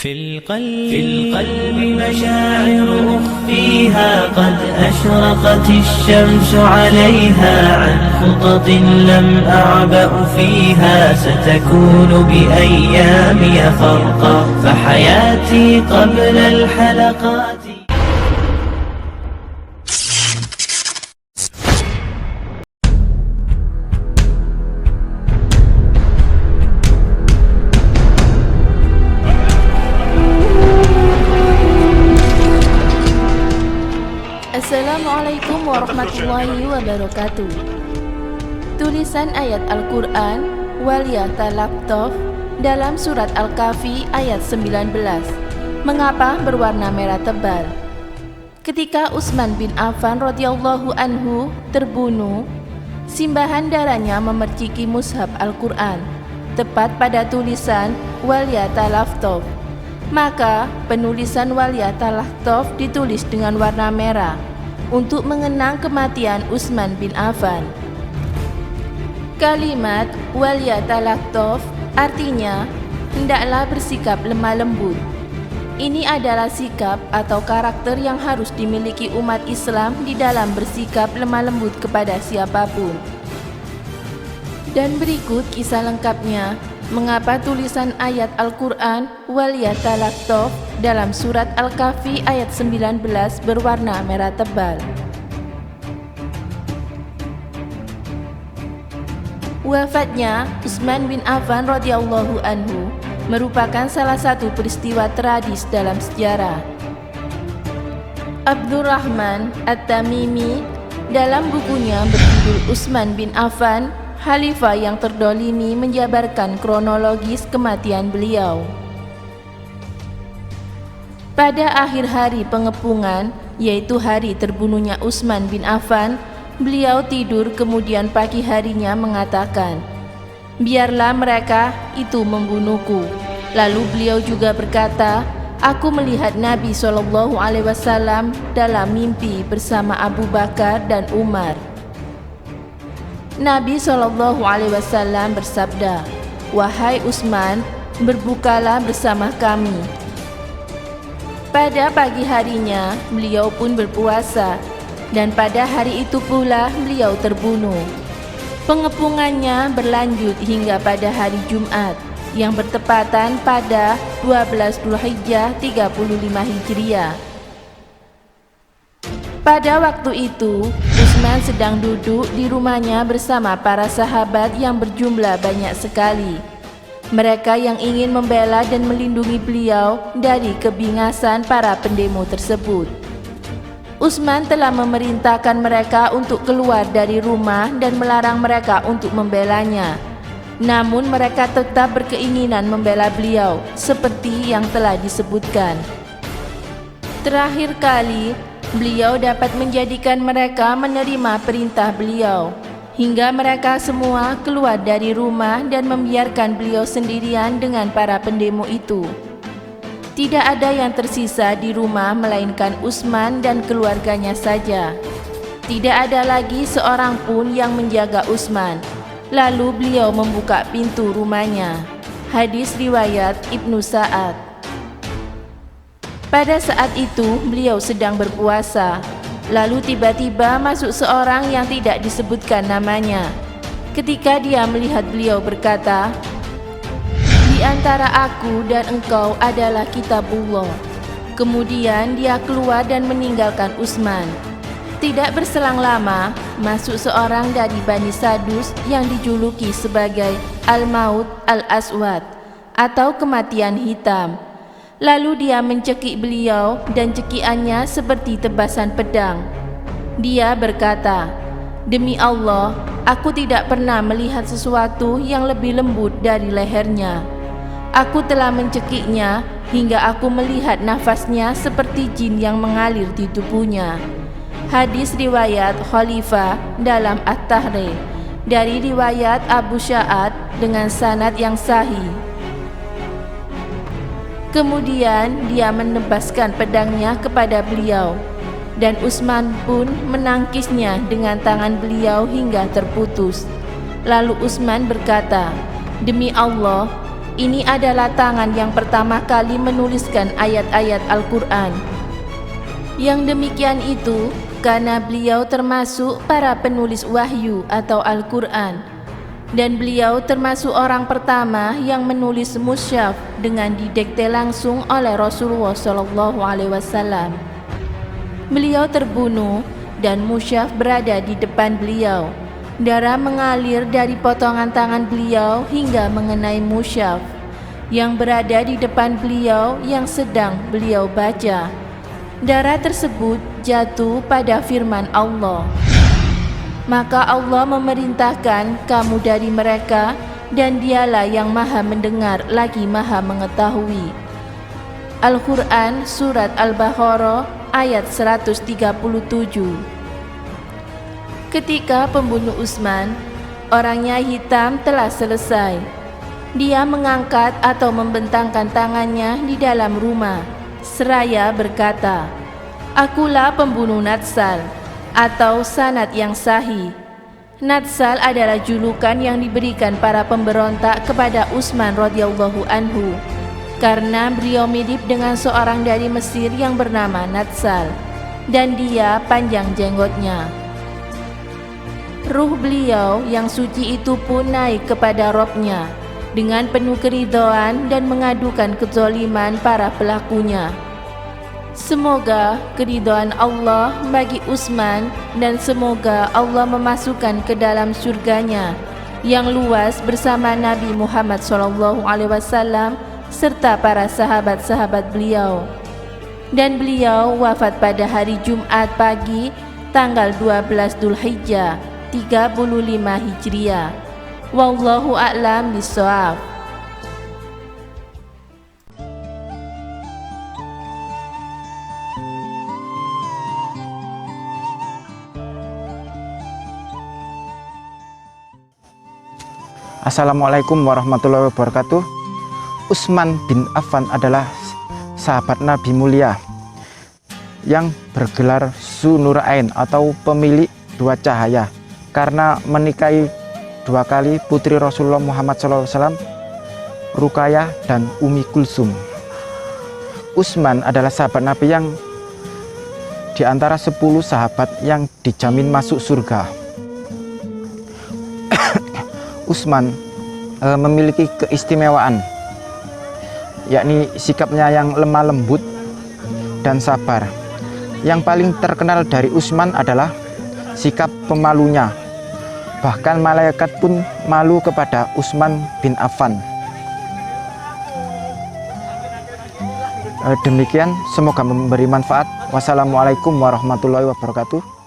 في القلب مشاعر أخفيها قد أشرقت الشمس عليها عن خطط لم أعبأ فيها ستكون بأيامي خرقا فحياتي قبل الحلقات. Assalamualaikum warahmatullahi wabarakatuh. Tulisan ayat Al-Quran Waliyah Talaktaf dalam surat Al-Kahfi ayat 19. Mengapa berwarna merah tebal? Ketika Utsman bin Affan radhiyallahu anhu terbunuh, simbahan darahnya memerciki mushaf Al-Quran tepat pada tulisan Waliyah Talaktaf. Maka penulisan Waliyah Talaktaf ditulis dengan warna merah untuk mengenang kematian Utsman bin Affan. Kalimat Waliyah Talaktaf artinya hendaklah bersikap lemah lembut. Ini adalah sikap atau karakter yang harus dimiliki umat Islam di dalam bersikap lemah lembut kepada siapapun. Dan berikut kisah lengkapnya mengapa tulisan ayat Al-Quran Waliyah Talaktaf dalam surat Al-Kahfi ayat 19 berwarna merah tebal. Wafatnya Utsman bin Affan radhiyallahu anhu merupakan salah satu peristiwa tragis dalam sejarah. Abdurrahman At-Tamimi dalam bukunya berjudul Utsman bin Affan, Khalifah yang terdolimi menjabarkan kronologis kematian beliau. Pada akhir hari pengepungan, yaitu hari terbunuhnya Utsman bin Affan, beliau tidur kemudian pagi harinya mengatakan, "Biarlah mereka itu membunuhku." Lalu beliau juga berkata, "Aku melihat Nabi SAW dalam mimpi bersama Abu Bakar dan Umar." Nabi SAW bersabda, "Wahai Utsman, berbukalah bersama kami." Pada pagi harinya, beliau pun berpuasa, dan pada hari itu pula beliau terbunuh. Pengepungannya berlanjut hingga pada hari Jumat, yang bertepatan pada 12 Dzulhijjah 35 Hijriah. Pada waktu itu, Utsman sedang duduk di rumahnya bersama para sahabat yang berjumlah banyak sekali. Mereka yang ingin membela dan melindungi beliau dari kebingasan para pendemo tersebut. Utsman telah memerintahkan mereka untuk keluar dari rumah dan melarang mereka untuk membelanya. Namun mereka tetap berkeinginan membela beliau seperti yang telah disebutkan. Terakhir kali, beliau dapat menjadikan mereka menerima perintah beliau, hingga mereka semua keluar dari rumah dan membiarkan beliau sendirian dengan para pendemo itu. Tidak ada yang tersisa di rumah melainkan Utsman dan keluarganya saja. Tidak ada lagi seorang pun yang menjaga Utsman. Lalu beliau membuka pintu rumahnya. Hadis riwayat Ibnu Sa'ad. Pada saat itu beliau sedang berpuasa. Lalu tiba-tiba masuk seorang yang tidak disebutkan namanya. Ketika dia melihat beliau berkata, "Di antara aku dan engkau adalah kitabullah." Kemudian dia keluar dan meninggalkan Utsman. Tidak berselang lama, masuk seorang dari Bani Sadus yang dijuluki sebagai Al-Maut Al-Aswad atau kematian hitam. Lalu dia mencekik beliau dan cekiannya seperti tebasan pedang. Dia berkata, "Demi Allah, aku tidak pernah melihat sesuatu yang lebih lembut dari lehernya. Aku telah mencekiknya hingga aku melihat nafasnya seperti jin yang mengalir di tubuhnya." Hadis riwayat Khalifah dalam At-Tahrir dari riwayat Abu Sya'ad dengan sanad yang sahih. Kemudian dia menebaskan pedangnya kepada beliau, dan Utsman pun menangkisnya dengan tangan beliau hingga terputus. Lalu Utsman berkata, "Demi Allah, Ini adalah tangan yang pertama kali menuliskan ayat-ayat Al-Quran. Yang demikian itu karena beliau termasuk para penulis wahyu atau Al-Quran, dan beliau termasuk orang pertama yang menulis mushaf dengan didikte langsung oleh Rasulullah SAW. Beliau terbunuh dan mushaf berada di depan beliau. Darah mengalir dari potongan tangan beliau hingga mengenai mushaf yang berada di depan beliau yang sedang beliau baca. Darah tersebut jatuh pada firman Allah. Maka Allah memerintahkan kamu dari mereka, dan dialah yang maha mendengar lagi maha mengetahui. Al-Quran Surat Al-Baqarah ayat 137. Ketika pembunuh Utsman, orangnya hitam telah selesai. Dia mengangkat atau membentangkan tangannya di dalam rumah, seraya berkata, "Akulah pembunuh Natsal," atau sanad yang sahih. Natsal adalah julukan yang diberikan para pemberontak kepada Utsman radhiyallahu anhu, karena beliau mirip dengan seorang dari Mesir yang bernama Natsal, dan dia panjang jenggotnya. Ruh beliau yang suci itu pun naik kepada Rabb-Nya dengan penuh keridhaan dan mengadukan kezaliman para pelakunya. Semoga keridhaan Allah bagi Utsman, dan semoga Allah memasukkan ke dalam surganya yang luas bersama Nabi Muhammad SAW serta para sahabat-sahabat beliau. Dan beliau wafat pada hari Jumat pagi tanggal 12 Dzulhijjah 35 Hijriah. Wallahu a'lam bishawab. Assalamualaikum warahmatullahi wabarakatuh. Utsman bin Affan adalah sahabat Nabi mulia yang bergelar Dzunurain atau pemilik dua cahaya, karena menikahi dua kali putri Rasulullah Muhammad SAW, Ruqayyah dan Ummi Kulsum. Utsman adalah sahabat Nabi yang di antara 10 sahabat yang dijamin masuk surga. Utsman memiliki keistimewaan, yakni sikapnya yang lemah lembut dan sabar. Yang paling terkenal dari Utsman adalah sikap pemalunya. Bahkan malaikat pun malu kepada Utsman bin Affan. Demikian, semoga memberi manfaat. Wassalamualaikum warahmatullahi wabarakatuh.